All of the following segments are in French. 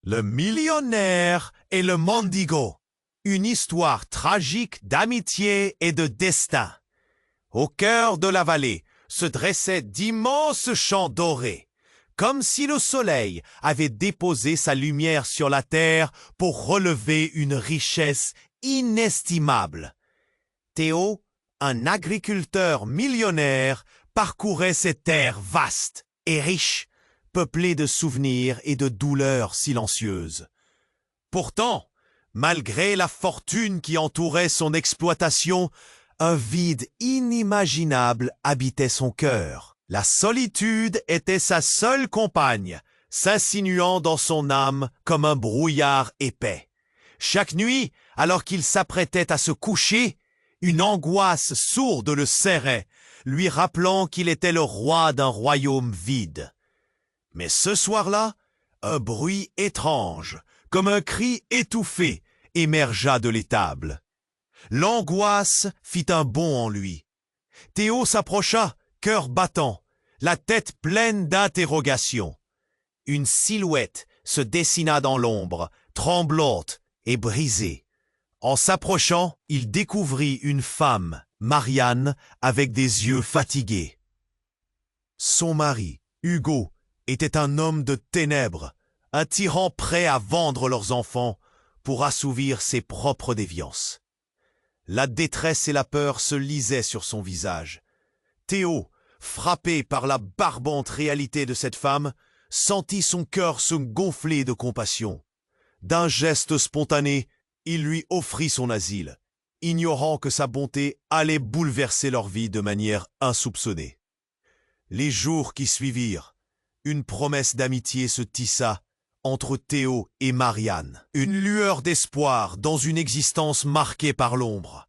Le millionnaire et le mendigo. Une histoire tragique d'amitié et de destin. Au cœur de la vallée se dressaient d'immenses champs dorés, comme si le soleil avait déposé sa lumière sur la terre pour relever une richesse inestimable. Théo, un agriculteur millionnaire, parcourait ces terres vastes et riches, peuplées de souvenirs et de douleurs silencieuses. Pourtant, malgré la fortune qui entourait son exploitation, un vide inimaginable habitait son cœur. La solitude était sa seule compagne, s'insinuant dans son âme comme un brouillard épais. Chaque nuit, alors qu'il s'apprêtait à se coucher, une angoisse sourde le serrait, lui rappelant qu'il était le roi d'un royaume vide. Mais ce soir-là, un bruit étrange, comme un cri étouffé, émergea de l'étable. L'angoisse fit un bond en lui. Théo s'approcha, cœur battant, la tête pleine d'interrogations. Une silhouette se dessina dans l'ombre, tremblante et brisée. En s'approchant, il découvrit une femme, Marianne, avec des yeux fatigués. Son mari, Hugo, était un homme de ténèbres, un tyran prêt à vendre leurs enfants pour assouvir ses propres déviances. La détresse et la peur se lisaient sur son visage. Théo, frappé par la barbante réalité de cette femme, sentit son cœur se gonfler de compassion. D'un geste spontané, il lui offrit son asile, ignorant que sa bonté allait bouleverser leur vie de manière insoupçonnée. Les jours qui suivirent, une promesse d'amitié se tissa entre Théo et Marianne, une lueur d'espoir dans une existence marquée par l'ombre.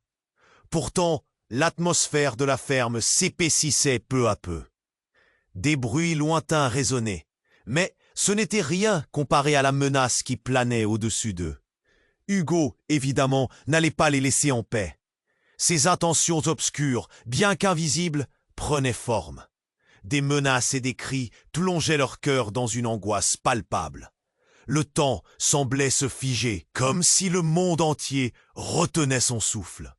Pourtant, l'atmosphère de la ferme s'épaississait peu à peu. Des bruits lointains résonnaient, mais ce n'était rien comparé à la menace qui planait au-dessus d'eux. Hugo, évidemment, n'allait pas les laisser en paix. Ses intentions obscures, bien qu'invisibles, prenaient forme. Des menaces et des cris plongeaient leur cœur dans une angoisse palpable. Le temps semblait se figer, comme si le monde entier retenait son souffle.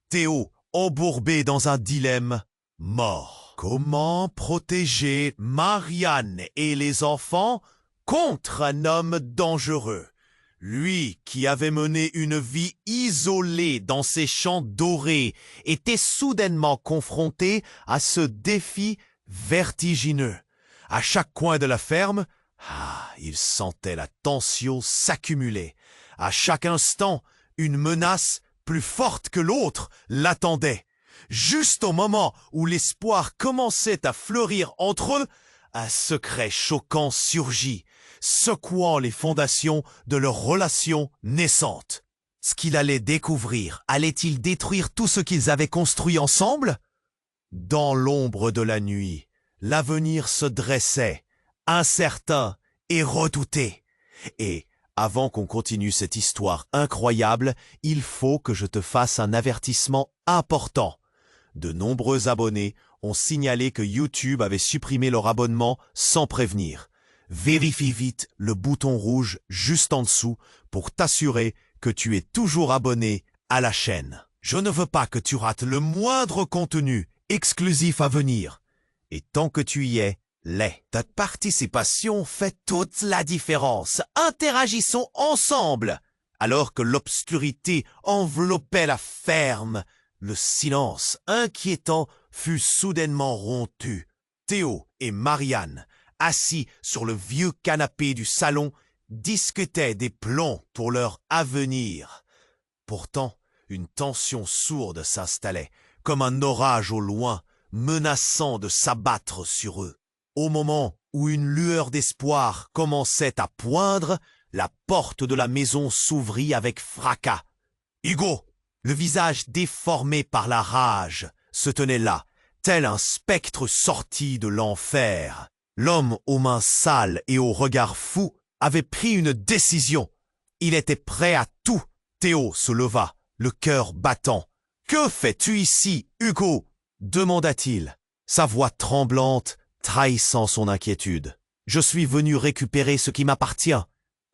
Théo, embourbé dans un dilemme, mort. Comment protéger Marianne et les enfants contre un homme dangereux? Lui qui avait mené une vie isolée dans ses champs dorés était soudainement confronté à ce défi vertigineux. À chaque coin de la ferme, il sentait la tension s'accumuler. À chaque instant, une menace plus forte que l'autre l'attendait. Juste au moment où l'espoir commençait à fleurir entre eux, un secret choquant surgit, secouant les fondations de leur relation naissante. Ce qu'il allait découvrir, allait-il détruire tout ce qu'ils avaient construit ensemble? Dans l'ombre de la nuit, l'avenir se dressait, incertain et redouté. Et, avant qu'on continue cette histoire incroyable, il faut que je te fasse un avertissement important. De nombreux abonnés ont signalé que YouTube avait supprimé leur abonnement sans prévenir. Vérifie vite le bouton rouge juste en dessous pour t'assurer que tu es toujours abonné à la chaîne. Je ne veux pas que tu rates le moindre contenu exclusif à venir. Et tant que tu y es, ta participation fait toute la différence. Interagissons ensemble. Alors que l'obscurité enveloppait la ferme, le silence inquiétant fut soudainement rompu. Théo et Marianne, assis sur le vieux canapé du salon, discutaient des plans pour leur avenir. Pourtant, une tension sourde s'installait, comme un orage au loin, menaçant de s'abattre sur eux. Au moment où une lueur d'espoir commençait à poindre, la porte de la maison s'ouvrit avec fracas. Hugo, le visage déformé par la rage, se tenait là, tel un spectre sorti de l'enfer. L'homme aux mains sales et au regard fou avait pris une décision. Il était prêt à tout. Théo se leva, le cœur battant. « Que fais-tu ici, Hugo ?» demanda-t-il, sa voix tremblante trahissant son inquiétude. « Je suis venu récupérer ce qui m'appartient. »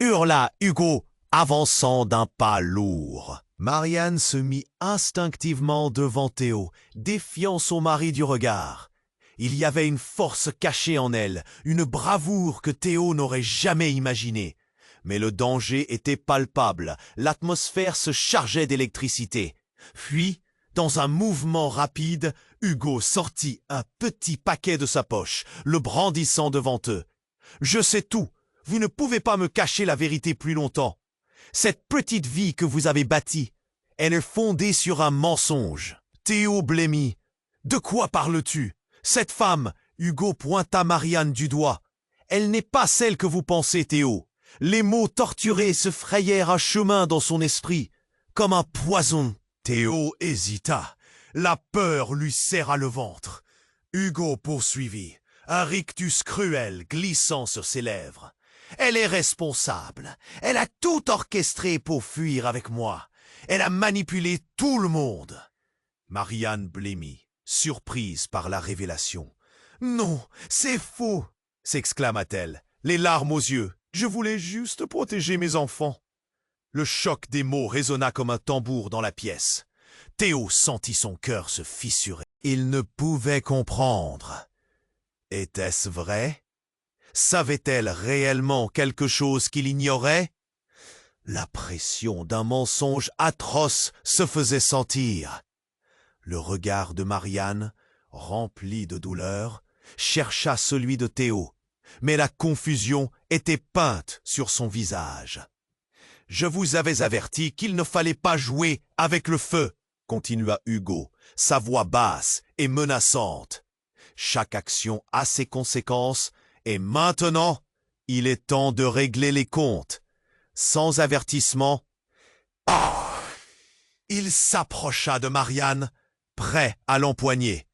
hurla Hugo, avançant d'un pas lourd. Marianne se mit instinctivement devant Théo, défiant son mari du regard. Il y avait une force cachée en elle, une bravoure que Théo n'aurait jamais imaginée. Mais le danger était palpable, l'atmosphère se chargeait d'électricité. Puis, dans un mouvement rapide, Hugo sortit un petit paquet de sa poche, le brandissant devant eux. « Je sais tout, vous ne pouvez pas me cacher la vérité plus longtemps. Cette petite vie que vous avez bâtie, elle est fondée sur un mensonge. » Théo blêmit. « De quoi parles-tu? Cette femme, » Hugo pointa Marianne du doigt. « Elle n'est pas celle que vous pensez, Théo. » Les mots torturés se frayèrent un chemin dans son esprit, comme un poison. Théo hésita. La peur lui serra le ventre. Hugo poursuivit, un rictus cruel glissant sur ses lèvres. « Elle est responsable. Elle a tout orchestré pour fuir avec moi. Elle a manipulé tout le monde. » Marianne blêmit, surprise par la révélation. « Non, c'est faux !» s'exclama-t-elle, les larmes aux yeux. « Je voulais juste protéger mes enfants. » Le choc des mots résonna comme un tambour dans la pièce. Théo sentit son cœur se fissurer. Il ne pouvait comprendre. Était-ce vrai? Savait-elle réellement quelque chose qu'il ignorait? La pression d'un mensonge atroce se faisait sentir. Le regard de Marianne, rempli de douleur, chercha celui de Théo, mais la confusion était peinte sur son visage. « Je vous avais averti qu'il ne fallait pas jouer avec le feu », continua Hugo, sa voix basse et menaçante. « Chaque action a ses conséquences, et maintenant, il est temps de régler les comptes. Sans avertissement... » Il s'approcha de Marianne, prêt à l'empoigner.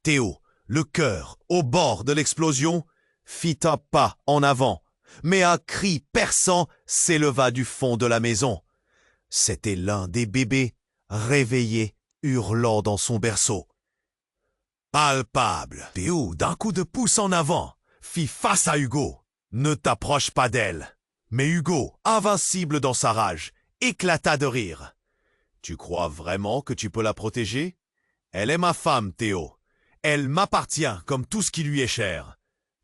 Théo, le cœur au bord de l'explosion, fit un pas en avant, mais un cri perçant s'éleva du fond de la maison. C'était l'un des bébés, réveillé, hurlant dans son berceau. Palpable, Théo, d'un coup de pouce en avant, fit face à Hugo. « Ne t'approche pas d'elle !» Mais Hugo, invincible dans sa rage, éclata de rire. « Tu crois vraiment que tu peux la protéger? Elle est ma femme, Théo. Elle m'appartient comme tout ce qui lui est cher.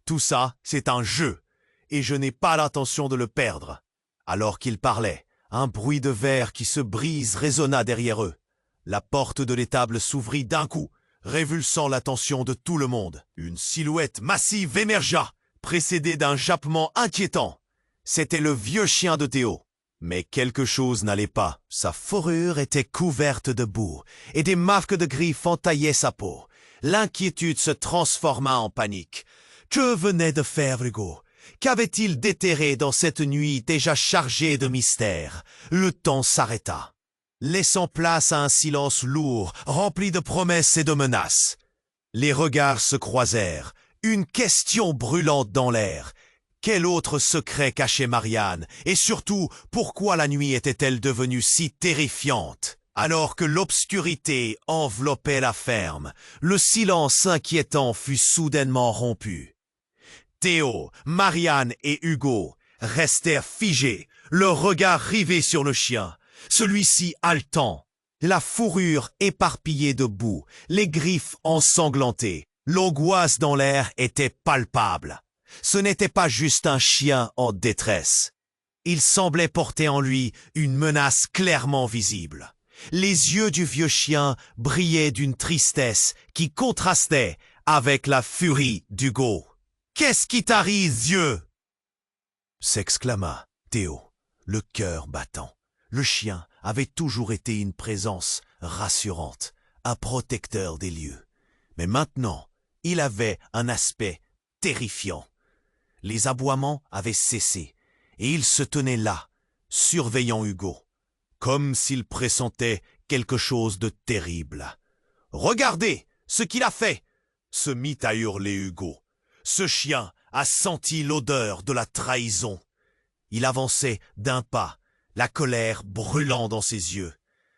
Tout ça, c'est un jeu, et je n'ai pas l'intention de le perdre. » Alors qu'il parlait, un bruit de verre qui se brise résonna derrière eux. La porte de l'étable s'ouvrit d'un coup, révulsant l'attention de tout le monde. Une silhouette massive émergea, précédée d'un jappement inquiétant. C'était le vieux chien de Théo. Mais quelque chose n'allait pas. Sa fourrure était couverte de boue, et des marques de griffes entaillaient sa peau. L'inquiétude se transforma en panique. Que venait de faire Hugo? Qu'avait-il déterré dans cette nuit déjà chargée de mystères? Le temps s'arrêta, laissant place à un silence lourd, rempli de promesses et de menaces. Les regards se croisèrent, une question brûlante dans l'air. Quel autre secret cachait Marianne? Et surtout, pourquoi la nuit était-elle devenue si terrifiante? Alors que l'obscurité enveloppait la ferme, le silence inquiétant fut soudainement rompu. Théo, Marianne et Hugo restèrent figés, leur regard rivé sur le chien, celui-ci haletant, la fourrure éparpillée de boue, les griffes ensanglantées. L'angoisse dans l'air était palpable. Ce n'était pas juste un chien en détresse. Il semblait porter en lui une menace clairement visible. Les yeux du vieux chien brillaient d'une tristesse qui contrastait avec la furie d'Hugo. « Qu'est-ce qui t'arrive, vieux ?» s'exclama Théo, le cœur battant. Le chien avait toujours été une présence rassurante, un protecteur des lieux. Mais maintenant, il avait un aspect terrifiant. Les aboiements avaient cessé, et il se tenait là, surveillant Hugo, comme s'il pressentait quelque chose de terrible. « Regardez ce qu'il a fait !» se mit à hurler Hugo. Ce chien a senti l'odeur de la trahison. Il avançait d'un pas, la colère brûlant dans ses yeux.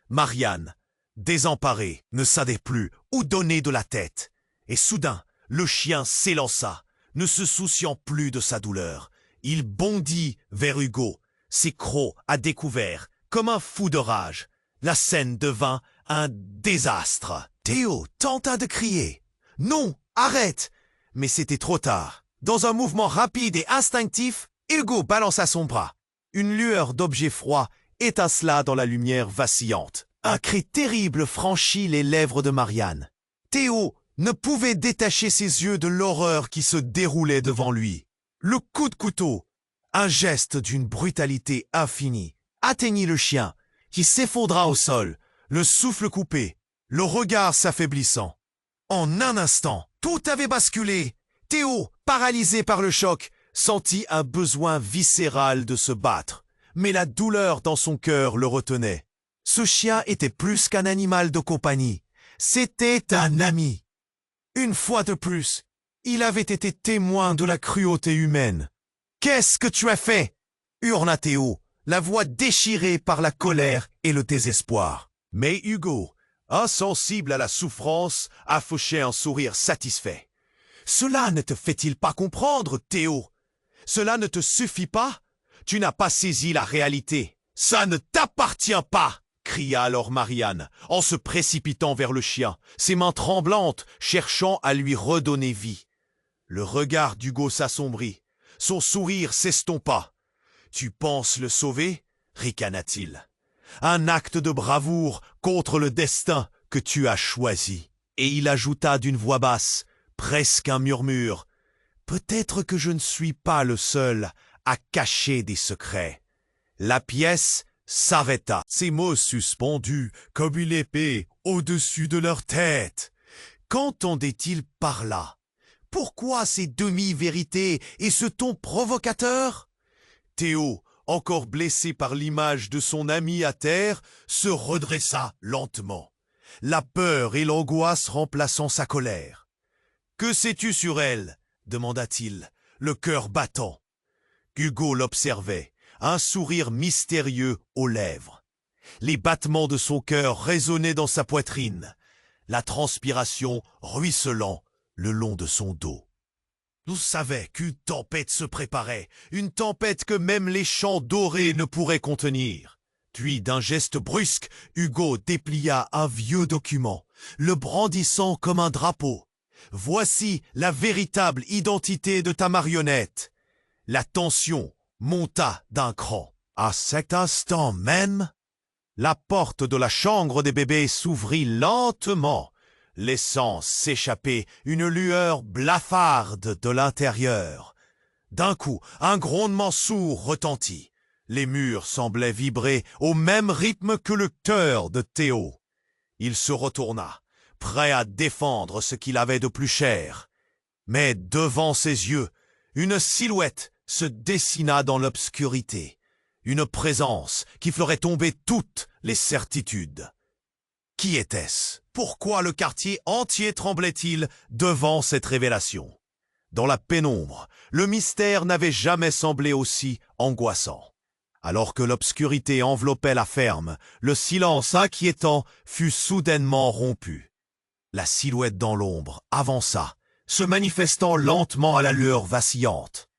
Marianne, désemparée, ne savait plus où donner de la tête. Et soudain, le chien s'élança, ne se souciant plus de sa douleur. Il bondit vers Hugo, ses crocs à découvert, comme un fou de rage. La scène devint un désastre. Théo tenta de crier. « Non, arrête !» Mais c'était trop tard. Dans un mouvement rapide et instinctif, Hugo balança son bras. Une lueur d'objet froid étincela dans la lumière vacillante. Un cri terrible franchit les lèvres de Marianne. Théo ne pouvait détacher ses yeux de l'horreur qui se déroulait devant lui. Le coup de couteau, un geste d'une brutalité infinie, atteignit le chien, qui s'effondra au sol, le souffle coupé, le regard s'affaiblissant. En un instant, tout avait basculé. Théo, paralysé par le choc, sentit un besoin viscéral de se battre, mais la douleur dans son cœur le retenait. Ce chien était plus qu'un animal de compagnie, c'était un ami. Une fois de plus, il avait été témoin de la cruauté humaine. « Qu'est-ce que tu as fait ?» hurla Théo, la voix déchirée par la colère et le désespoir. Mais Hugo, insensible à la souffrance, affichait un sourire satisfait. « Cela ne te fait-il pas comprendre, Théo? Cela ne te suffit pas? Tu n'as pas saisi la réalité. Ça ne t'appartient pas !» cria alors Marianne, en se précipitant vers le chien, ses mains tremblantes, cherchant à lui redonner vie. Le regard d'Hugo s'assombrit, son sourire s'estompa. « Tu penses le sauver ?» ricana-t-il. « Un acte de bravoure contre le destin que tu as choisi. » Et il ajouta d'une voix basse, presque un murmure, « Peut-être que je ne suis pas le seul à cacher des secrets. » La pièce s'arrêta, ses mots suspendus comme une épée au-dessus de leur tête. Qu'entendait-il par là? Pourquoi ces demi-vérités et ce ton provocateur? Théo, encore blessé par l'image de son ami à terre, se redressa lentement, la peur et l'angoisse remplaçant sa colère. « Que sais-tu sur elle ?» demanda-t-il, le cœur battant. Hugo l'observait, un sourire mystérieux aux lèvres. Les battements de son cœur résonnaient dans sa poitrine, la transpiration ruisselant le long de son dos. Nous savions qu'une tempête se préparait, une tempête que même les champs dorés ne pourraient contenir. Puis, d'un geste brusque, Hugo déplia un vieux document, le brandissant comme un drapeau. « Voici la véritable identité de ta marionnette. » La tension monta d'un cran. À cet instant même, la porte de la chambre des bébés s'ouvrit lentement, laissant s'échapper une lueur blafarde de l'intérieur. D'un coup, un grondement sourd retentit. Les murs semblaient vibrer au même rythme que le cœur de Théo. Il se retourna, prêt à défendre ce qu'il avait de plus cher. Mais devant ses yeux, une silhouette se dessina dans l'obscurité, une présence qui ferait tomber toutes les certitudes. Qui était-ce? Pourquoi le quartier entier tremblait-il devant cette révélation? Dans la pénombre, le mystère n'avait jamais semblé aussi angoissant. Alors que l'obscurité enveloppait la ferme, le silence inquiétant fut soudainement rompu. La silhouette dans l'ombre avança, se manifestant lentement à la lueur vacillante.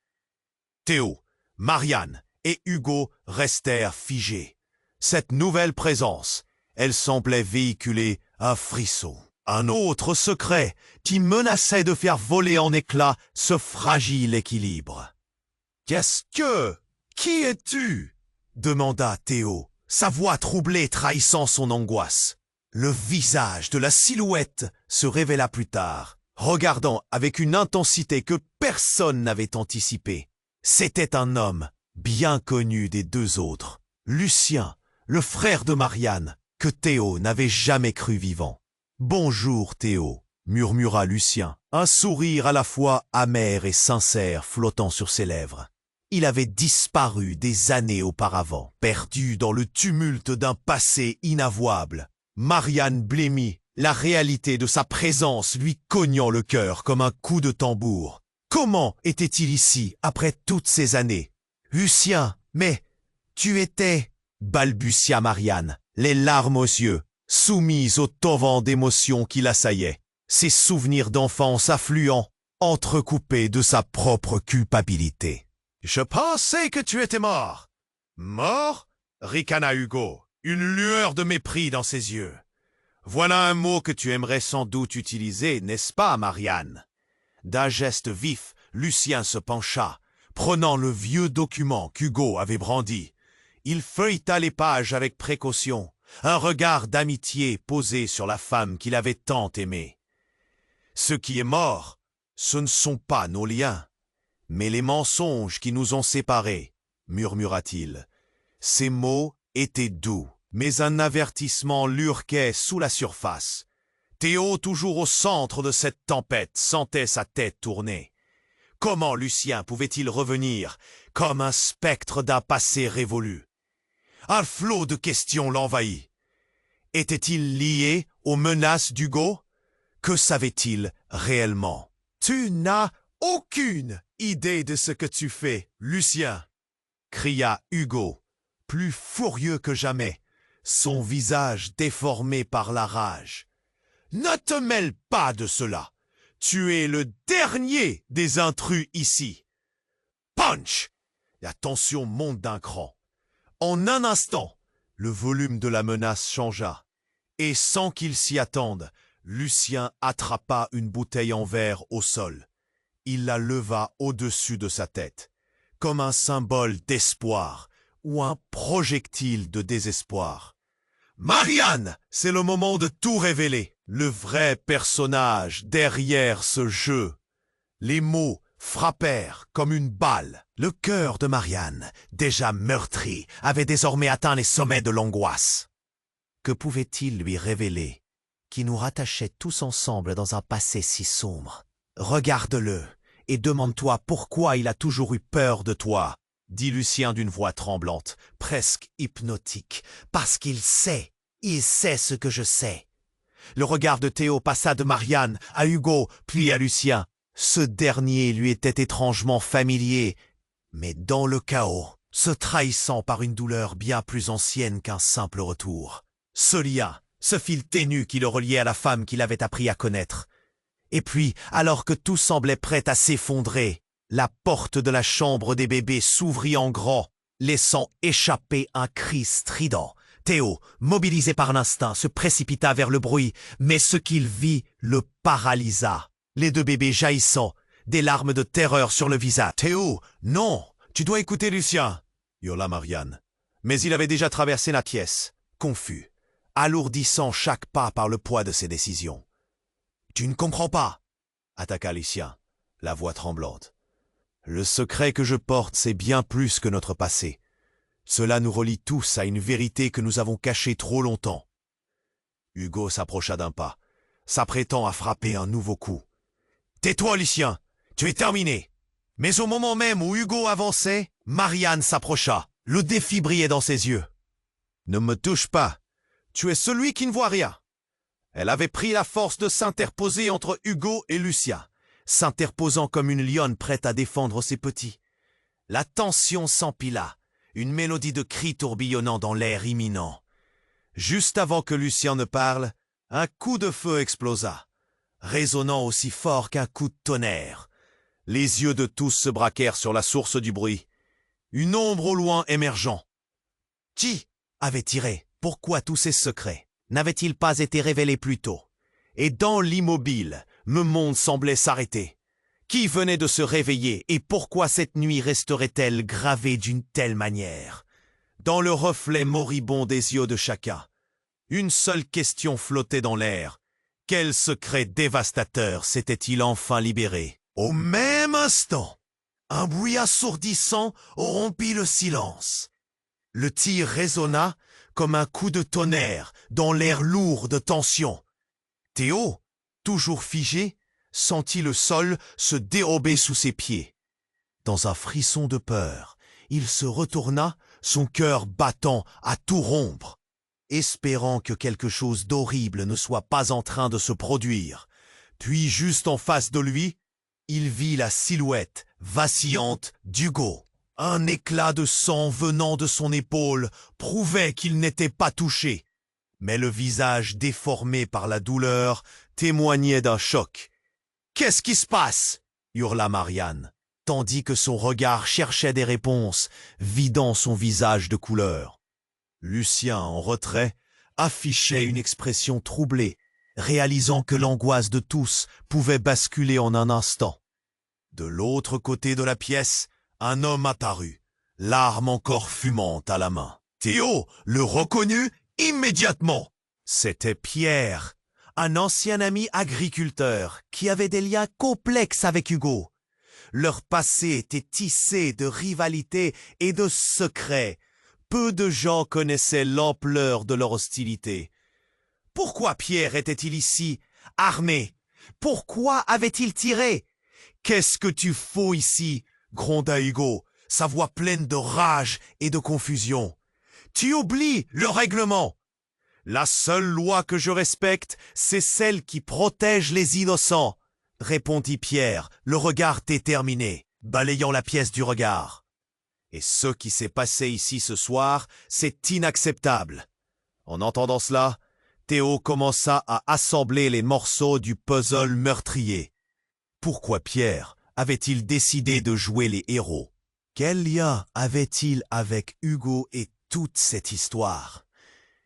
Théo, Marianne et Hugo restèrent figés. Cette nouvelle présence, elle semblait véhiculer un frisson, un autre secret qui menaçait de faire voler en éclats ce fragile équilibre. « Qu'est-ce que? Qui es-tu » demanda Théo, sa voix troublée trahissant son angoisse. Le visage de la silhouette se révéla plus tard, regardant avec une intensité que personne n'avait anticipée. C'était un homme bien connu des deux autres, Lucien, le frère de Marianne, que Théo n'avait jamais cru vivant. « Bonjour Théo » murmura Lucien, un sourire à la fois amer et sincère flottant sur ses lèvres. Il avait disparu des années auparavant, perdu dans le tumulte d'un passé inavouable. Marianne blêmit, la réalité de sa présence lui cognant le cœur comme un coup de tambour. Comment était-il ici après toutes ces années? Lucien, mais tu étais... balbutia Marianne, les larmes aux yeux, soumise au torrent d'émotions qui l'assaillaient, ses souvenirs d'enfance affluents, entrecoupés de sa propre culpabilité. Je pensais que tu étais mort. Mort? Ricana Hugo, une lueur de mépris dans ses yeux. Voilà un mot que tu aimerais sans doute utiliser, n'est-ce pas, Marianne? D'un geste vif, Lucien se pencha, prenant le vieux document qu'Hugo avait brandi. Il feuilleta les pages avec précaution, un regard d'amitié posé sur la femme qu'il avait tant aimée. Ce qui est mort, ce ne sont pas nos liens, mais les mensonges qui nous ont séparés, murmura-t-il. Ces mots étaient doux, mais un avertissement lurquait sous la surface. Théo, toujours au centre de cette tempête, sentait sa tête tourner. Comment Lucien pouvait-il revenir, comme un spectre d'un passé révolu? Un flot de questions l'envahit. Était-il lié aux menaces d'Hugo? Que savait-il réellement? Tu n'as aucune idée de ce que tu fais, Lucien, cria Hugo, plus furieux que jamais, son visage déformé par la rage. Ne te mêle pas de cela. Tu es le dernier des intrus ici. Punch! La tension monte d'un cran. En un instant, le volume de la menace changea, et sans qu'il s'y attende, Lucien attrapa une bouteille en verre au sol. Il la leva au-dessus de sa tête, comme un symbole d'espoir ou un projectile de désespoir. Marianne, c'est le moment de tout révéler, le vrai personnage derrière ce jeu. Les mots frappèrent comme une balle. Le cœur de Marianne, déjà meurtri, avait désormais atteint les sommets de l'angoisse. Que pouvait-il lui révéler, qui nous rattachait tous ensemble dans un passé si sombre? Regarde-le et demande-toi pourquoi il a toujours eu peur de toi, dit Lucien d'une voix tremblante, presque hypnotique. Parce qu'il sait ce que je sais. Le regard de Théo passa de Marianne à Hugo, puis à Lucien. Ce dernier lui était étrangement familier, mais dans le chaos, se trahissant par une douleur bien plus ancienne qu'un simple retour. Ce lien, ce fil ténu qui le reliait à la femme qu'il avait appris à connaître. Et puis, alors que tout semblait prêt à s'effondrer, la porte de la chambre des bébés s'ouvrit en grand, laissant échapper un cri strident. Théo, mobilisé par l'instinct, se précipita vers le bruit, mais ce qu'il vit le paralysa. Les deux bébés jaillissant, des larmes de terreur sur le visage. « Théo, non, tu dois écouter Lucien !» hurla Marianne. Mais il avait déjà traversé la pièce, confus, alourdissant chaque pas par le poids de ses décisions. « Tu ne comprends pas !» attaqua Lucien, la voix tremblante. « Le secret que je porte, c'est bien plus que notre passé. Cela nous relie tous à une vérité que nous avons cachée trop longtemps. » Hugo s'approcha d'un pas, s'apprêtant à frapper un nouveau coup. « Tais-toi, Lucien, tu es terminé !» Mais au moment même où Hugo avançait, Marianne s'approcha. Le défi brillait dans ses yeux. « Ne me touche pas, tu es celui qui ne voit rien. » Elle avait pris la force de s'interposer entre Hugo et Lucien, s'interposant comme une lionne prête à défendre ses petits. La tension s'empila, une mélodie de cris tourbillonnant dans l'air imminent. Juste avant que Lucien ne parle, un coup de feu explosa, résonnant aussi fort qu'un coup de tonnerre. Les yeux de tous se braquèrent sur la source du bruit. Une ombre au loin émergeant. Qui avait tiré? Pourquoi tous ces secrets n'avaient-ils pas été révélés plus tôt? Et dans l'immobile, le monde semblait s'arrêter. Qui venait de se réveiller et pourquoi cette nuit resterait-elle gravée d'une telle manière? Dans le reflet moribond des yeux de chacun, une seule question flottait dans l'air. Quel secret dévastateur s'était-il enfin libéré? Au même instant, un bruit assourdissant rompit le silence. Le tir résonna comme un coup de tonnerre dans l'air lourd de tension. Théo, toujours figé, sentit le sol se dérober sous ses pieds. Dans un frisson de peur, il se retourna, son cœur battant à tout rompre, espérant que quelque chose d'horrible ne soit pas en train de se produire. Puis, juste en face de lui, il vit la silhouette vacillante d'Hugo. Un éclat de sang venant de son épaule prouvait qu'il n'était pas touché. Mais le visage déformé par la douleur témoignait d'un choc. « Qu'est-ce qui se passe ?» hurla Marianne, tandis que son regard cherchait des réponses, vidant son visage de couleur. Lucien, en retrait, affichait une expression troublée, réalisant que l'angoisse de tous pouvait basculer en un instant. De l'autre côté de la pièce, un homme apparut, l'arme encore fumante à la main. Théo le reconnut immédiatement. C'était Pierre, un ancien ami agriculteur qui avait des liens complexes avec Hugo. Leur passé était tissé de rivalité et de secrets. Peu de gens connaissaient l'ampleur de leur hostilité. Pourquoi Pierre était-il ici, armé? Pourquoi avait-il tiré? « Qu'est-ce que tu fous ici ?» gronda Hugo, sa voix pleine de rage et de confusion. « Tu oublies le règlement. La seule loi que je respecte, c'est celle qui protège les innocents, » répondit Pierre, le regard déterminé, balayant la pièce du regard. « Et ce qui s'est passé ici ce soir, c'est inacceptable. » En entendant cela, Théo commença à assembler les morceaux du puzzle meurtrier. Pourquoi Pierre avait-il décidé de jouer les héros? Quel lien avait-il avec Hugo et toute cette histoire?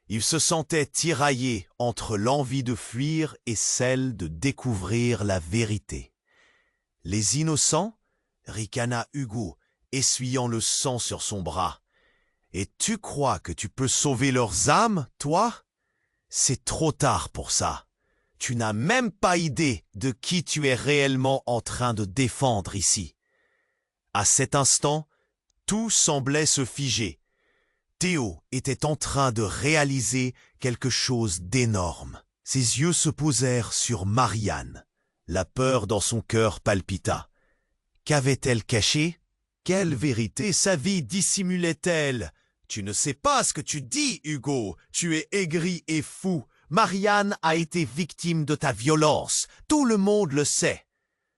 Il se sentait tiraillé entre l'envie de fuir et celle de découvrir la vérité. « Les innocents » ricana Hugo, essuyant le sang sur son bras. « Et tu crois que tu peux sauver leurs âmes, toi? C'est trop tard pour ça. Tu n'as même pas idée de qui tu es réellement en train de défendre ici. » À cet instant, tout semblait se figer. Théo était en train de réaliser quelque chose d'énorme. Ses yeux se posèrent sur Marianne. La peur dans son cœur palpita. Qu'avait-elle caché? Quelle vérité sa vie dissimulait-elle? Tu ne sais pas ce que tu dis, Hugo. Tu es aigri et fou. Marianne a été victime de ta violence. Tout le monde le sait.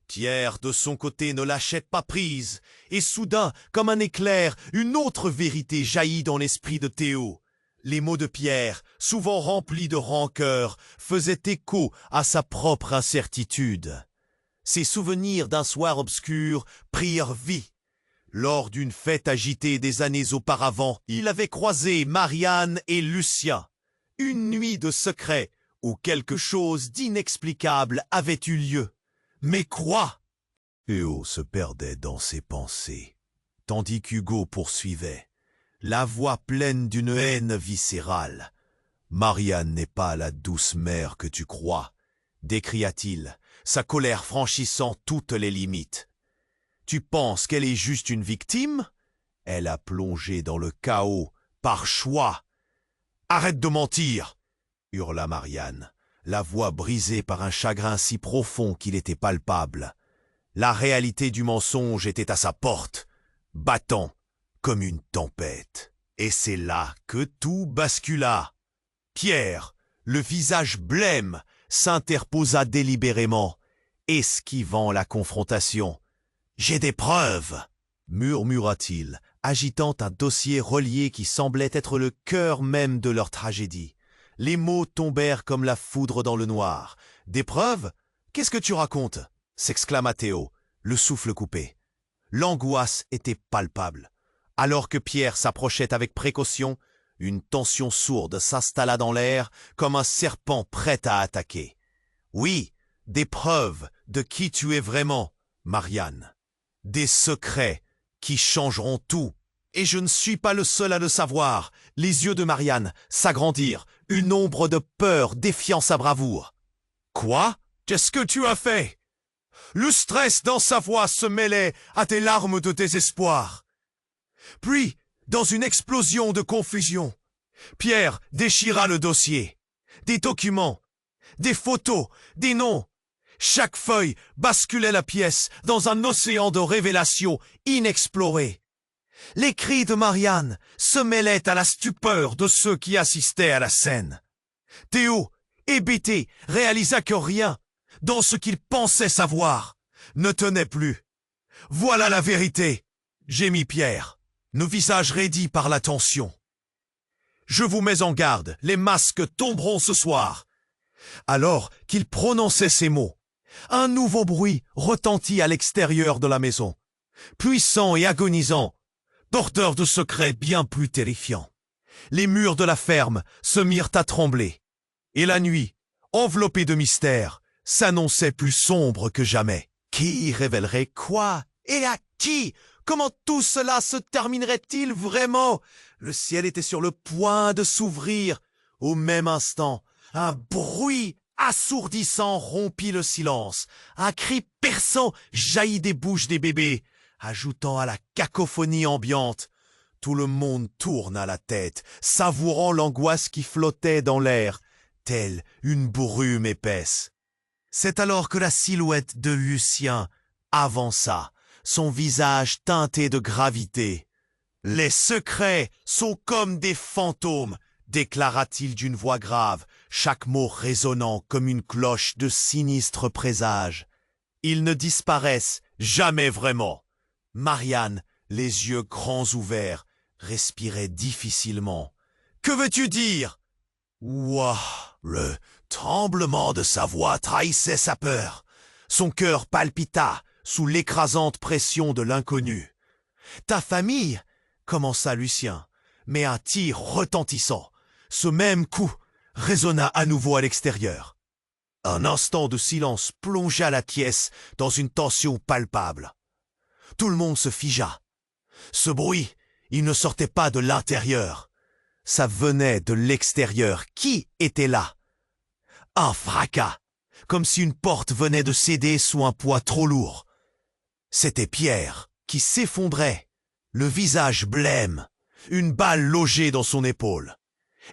Pierre, de son côté, ne lâchait pas prise. Et soudain, comme un éclair, une autre vérité jaillit dans l'esprit de Théo. Les mots de Pierre, souvent remplis de rancœur, faisaient écho à sa propre incertitude. Ses souvenirs d'un soir obscur prirent vie. Lors d'une fête agitée des années auparavant, il avait croisé Marianne et Lucien. Une nuit de secret où quelque chose d'inexplicable avait eu lieu. Mais quoi? Théo se perdait dans ses pensées, tandis qu'Hugo poursuivait, la voix pleine d'une haine viscérale. « Marianne n'est pas la douce mère que tu crois, » décria-t-il, sa colère franchissant toutes les limites. « Tu penses qu'elle est juste une victime? Elle a plongé dans le chaos par choix. »« Arrête de mentir !» hurla Marianne, la voix brisée par un chagrin si profond qu'il était palpable. La réalité du mensonge était à sa porte, battant comme une tempête. Et c'est là que tout bascula. Pierre, le visage blême, s'interposa délibérément, esquivant la confrontation. « J'ai des preuves !» murmura-t-il, agitant un dossier relié qui semblait être le cœur même de leur tragédie. Les mots tombèrent comme la foudre dans le noir. « Des preuves? Qu'est-ce que tu racontes ?» s'exclama Théo, le souffle coupé. L'angoisse était palpable. Alors que Pierre s'approchait avec précaution, une tension sourde s'installa dans l'air comme un serpent prêt à attaquer. « Oui, des preuves de qui tu es vraiment, Marianne. Des secrets qui changeront tout. Et je ne suis pas le seul à le savoir. » Les yeux de Marianne s'agrandirent, une ombre de peur défiant sa bravoure. « Quoi? Qu'est-ce que tu as fait ?» Le stress dans sa voix se mêlait à des larmes de désespoir. Puis, dans une explosion de confusion, Pierre déchira le dossier. Des documents, des photos, des noms. Chaque feuille basculait la pièce dans un océan de révélations inexplorées. Les cris de Marianne se mêlaient à la stupeur de ceux qui assistaient à la scène. Théo, hébété, réalisa que rien, dans ce qu'il pensait savoir, ne tenait plus. « Voilà la vérité !» gémit Pierre, nos visages raidis par la tension. « Je vous mets en garde, les masques tomberont ce soir. » Alors qu'il prononçait ces mots, un nouveau bruit retentit à l'extérieur de la maison. puissant et agonisant, porteur de secrets bien plus terrifiants. Les murs de la ferme se mirent à trembler, et la nuit, enveloppée de mystère, s'annonçait plus sombre que jamais. Qui révélerait quoi? Et à qui? Comment tout cela se terminerait-il vraiment? Le ciel était sur le point de s'ouvrir. Au même instant, un bruit assourdissant rompit le silence. Un cri perçant jaillit des bouches des bébés, ajoutant à la cacophonie ambiante. Tout le monde tourna la tête, savourant l'angoisse qui flottait dans l'air, telle une brume épaisse. C'est alors que la silhouette de Lucien avança, son visage teinté de gravité. « Les secrets sont comme des fantômes », déclara-t-il d'une voix grave, chaque mot résonnant comme une cloche de sinistre présage. « Ils ne disparaissent jamais vraiment. » Marianne, les yeux grands ouverts, respirait difficilement. « Que veux-tu dire ?» Ouah! Le tremblement de sa voix trahissait sa peur. Son cœur palpita sous l'écrasante pression de l'inconnu. « Ta famille ?» commença Lucien, mais un tir retentissant. Ce même coup résonna à nouveau à l'extérieur. Un instant de silence plongea la pièce dans une tension palpable. Tout le monde se figea. Ce bruit, il ne sortait pas de l'intérieur. Ça venait de l'extérieur. Qui était là? Un fracas, comme si une porte venait de céder sous un poids trop lourd. C'était Pierre qui s'effondrait, le visage blême, une balle logée dans son épaule.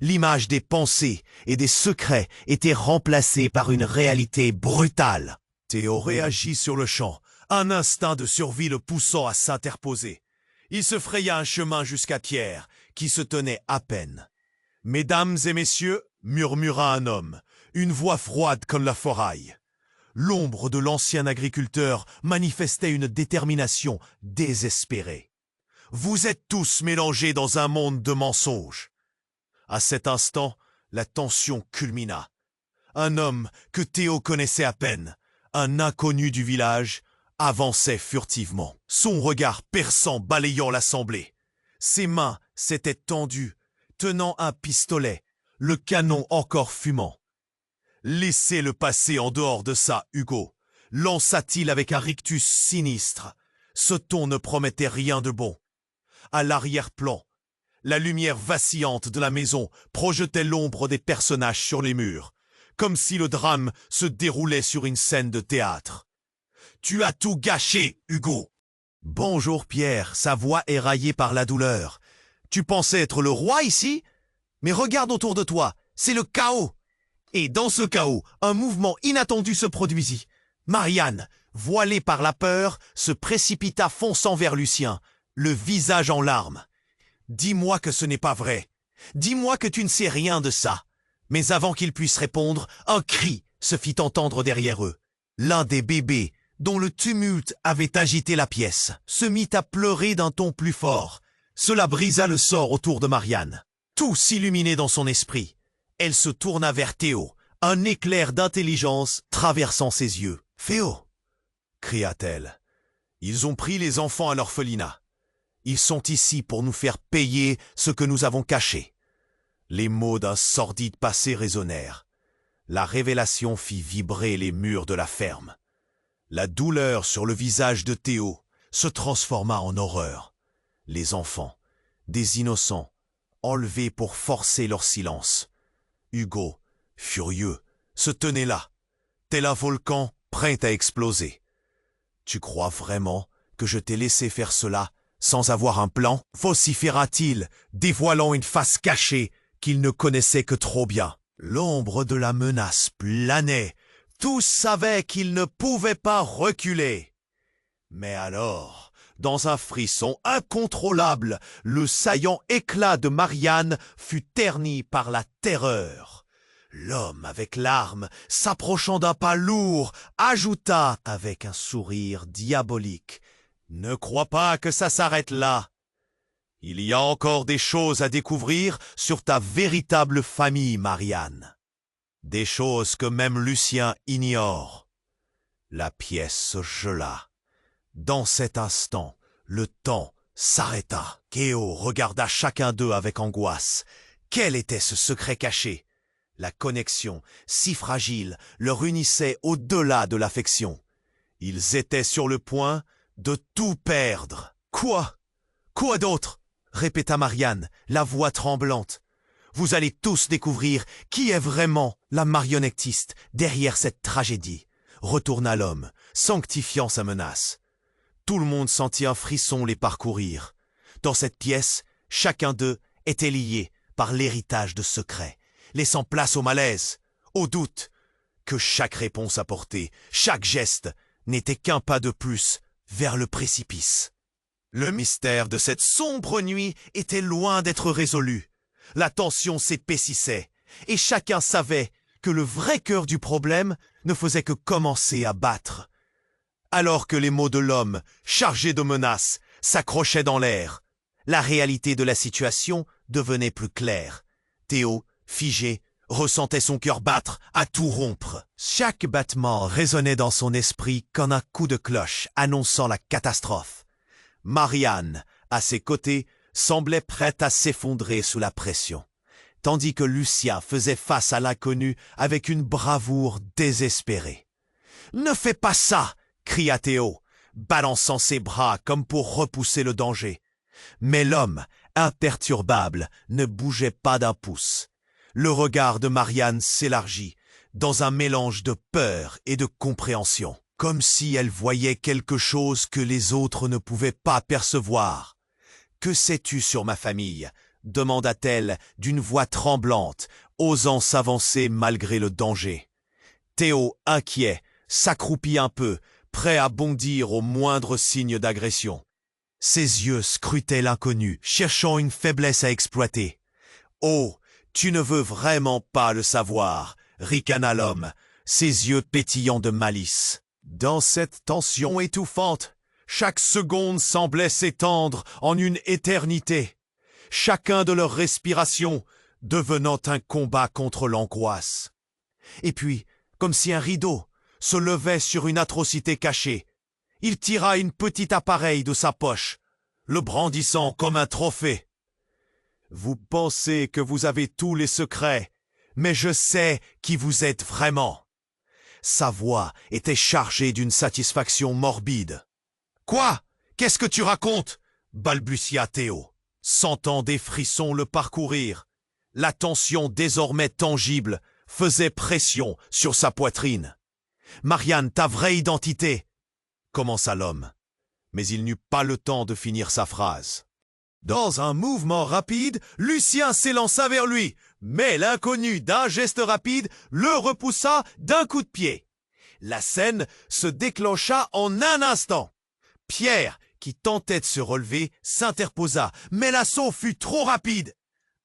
L'image des pensées et des secrets était remplacée par une réalité brutale. Théo réagit sur le champ, un instinct de survie le poussant à s'interposer. Il se fraya un chemin jusqu'à Pierre, qui se tenait à peine. « Mesdames et messieurs, » murmura un homme, une voix froide comme la foraille. L'ombre de l'ancien agriculteur manifestait une détermination désespérée. « Vous êtes tous mélangés dans un monde de mensonges. » À cet instant, la tension culmina. Un homme que Théo connaissait à peine, un inconnu du village, avançait furtivement, son regard perçant balayant l'assemblée. Ses mains s'étaient tendues, tenant un pistolet, le canon encore fumant. « Laissez-le passer en dehors de ça, Hugo », lança-t-il avec un rictus sinistre. Ce ton ne promettait rien de bon. À l'arrière-plan, la lumière vacillante de la maison projetait l'ombre des personnages sur les murs, comme si le drame se déroulait sur une scène de théâtre. « Tu as tout gâché, Hugo !»« Bonjour Pierre », sa voix éraillée par la douleur. « Tu pensais être le roi ici? Mais regarde autour de toi, c'est le chaos !» Et dans ce chaos, un mouvement inattendu se produisit. Marianne, voilée par la peur, se précipita fonçant vers Lucien, le visage en larmes. « Dis-moi que ce n'est pas vrai. Dis-moi que tu ne sais rien de ça. » Mais avant qu'il puisse répondre, un cri se fit entendre derrière eux. L'un des bébés, dont le tumulte avait agité la pièce, se mit à pleurer d'un ton plus fort. Cela brisa le sort autour de Marianne. Tout s'illuminait dans son esprit. Elle se tourna vers Théo, un éclair d'intelligence traversant ses yeux. « Théo !» cria-t-elle. « Ils ont pris les enfants à l'orphelinat. Ils sont ici pour nous faire payer ce que nous avons caché. » Les mots d'un sordide passé résonnèrent. La révélation fit vibrer les murs de la ferme. La douleur sur le visage de Théo se transforma en horreur. Les enfants, des innocents, enlevés pour forcer leur silence. Hugo, furieux, se tenait là, tel un volcan prêt à exploser. « Tu crois vraiment que je t'ai laissé faire cela sans avoir un plan ?» vociféra-t-il, dévoilant une face cachée qu'il ne connaissait que trop bien. L'ombre de la menace planait. Tous savaient qu'ils ne pouvaient pas reculer. Mais alors, dans un frisson incontrôlable, le saillant éclat de Marianne fut terni par la terreur. L'homme avec l'arme, s'approchant d'un pas lourd, ajouta avec un sourire diabolique « Ne crois pas que ça s'arrête là. Il y a encore des choses à découvrir sur ta véritable famille, Marianne. Des choses que même Lucien ignore. » La pièce se gela. Dans cet instant, le temps s'arrêta. Théo regarda chacun d'eux avec angoisse. Quel était ce secret caché? La connexion, si fragile, leur unissait au-delà de l'affection. Ils étaient sur le point de tout perdre. « Quoi? Quoi d'autre ?» répéta Marianne, la voix tremblante. « Vous allez tous découvrir qui est vraiment la marionnettiste derrière cette tragédie. » Retourna l'homme, sanctifiant sa menace. Tout le monde sentit un frisson les parcourir. Dans cette pièce, chacun d'eux était lié par l'héritage de secrets, laissant place au malaise, au doute, que chaque réponse apportée, chaque geste, n'était qu'un pas de plus vers le précipice. Le mystère de cette sombre nuit était loin d'être résolu. La tension s'épaississait, et chacun savait que le vrai cœur du problème ne faisait que commencer à battre. Alors que les mots de l'homme, chargés de menaces, s'accrochaient dans l'air, la réalité de la situation devenait plus claire. Théo, figé, ressentait son cœur battre à tout rompre. Chaque battement résonnait dans son esprit comme un coup de cloche annonçant la catastrophe. Marianne, à ses côtés, semblait prête à s'effondrer sous la pression, tandis que Lucien faisait face à l'inconnu avec une bravoure désespérée. « Ne fais pas ça !» cria Théo, balançant ses bras comme pour repousser le danger. Mais l'homme, imperturbable, ne bougeait pas d'un pouce. Le regard de Marianne s'élargit, dans un mélange de peur et de compréhension, comme si elle voyait quelque chose que les autres ne pouvaient pas percevoir. « Que sais-tu sur ma famille ?» demanda-t-elle d'une voix tremblante, osant s'avancer malgré le danger. Théo, inquiet, s'accroupit un peu, prêt à bondir au moindre signe d'agression. Ses yeux scrutaient l'inconnu, cherchant une faiblesse à exploiter. « Oh, tu ne veux vraiment pas le savoir !» ricana l'homme, ses yeux pétillants de malice. Dans cette tension étouffante, chaque seconde semblait s'étendre en une éternité, chacun de leurs respirations devenant un combat contre l'angoisse. Et puis, comme si un rideau se levait sur une atrocité cachée, il tira une petite appareil de sa poche, le brandissant comme un trophée. « Vous pensez que vous avez tous les secrets, mais je sais qui vous êtes vraiment. » Sa voix était chargée d'une satisfaction morbide. « Quoi? Qu'est-ce que tu racontes ?» balbutia Théo, sentant des frissons le parcourir. La tension désormais tangible faisait pression sur sa poitrine. « Marianne, ta vraie identité !» commença l'homme, mais il n'eut pas le temps de finir sa phrase. Dans un mouvement rapide, Lucien s'élança vers lui, mais l'inconnu, d'un geste rapide, le repoussa d'un coup de pied. La scène se déclencha en un instant. Pierre, qui tentait de se relever, s'interposa, mais l'assaut fut trop rapide.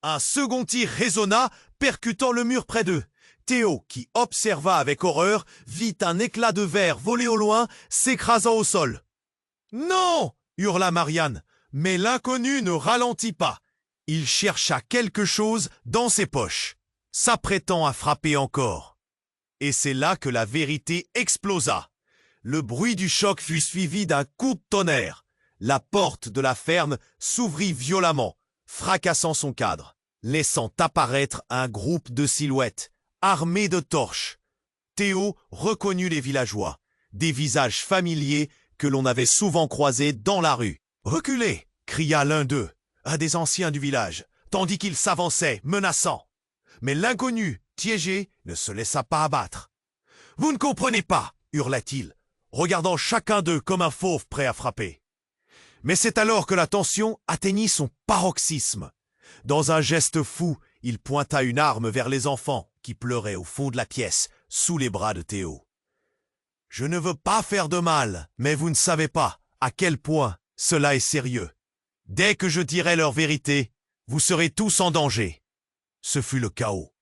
Un second tir résonna, percutant le mur près d'eux. Théo, qui observa avec horreur, vit un éclat de verre voler au loin, s'écrasant au sol. « Non !» hurla Marianne, mais l'inconnu ne ralentit pas. Il chercha quelque chose dans ses poches, s'apprêtant à frapper encore. Et c'est là que la vérité explosa. Le bruit du choc fut suivi d'un coup de tonnerre. La porte de la ferme s'ouvrit violemment, fracassant son cadre, laissant apparaître un groupe de silhouettes, armés de torches. Théo reconnut les villageois, des visages familiers que l'on avait souvent croisés dans la rue. « Reculez !» cria l'un d'eux, un des anciens du village, tandis qu'il s'avançait, menaçant. Mais l'inconnu, piégé, ne se laissa pas abattre. « Vous ne comprenez pas !» hurla-t-il, regardant chacun d'eux comme un fauve prêt à frapper. Mais c'est alors que la tension atteignit son paroxysme. Dans un geste fou, il pointa une arme vers les enfants qui pleuraient au fond de la pièce, sous les bras de Théo. « Je ne veux pas faire de mal, mais vous ne savez pas à quel point cela est sérieux. Dès que je dirai leur vérité, vous serez tous en danger. » Ce fut le chaos.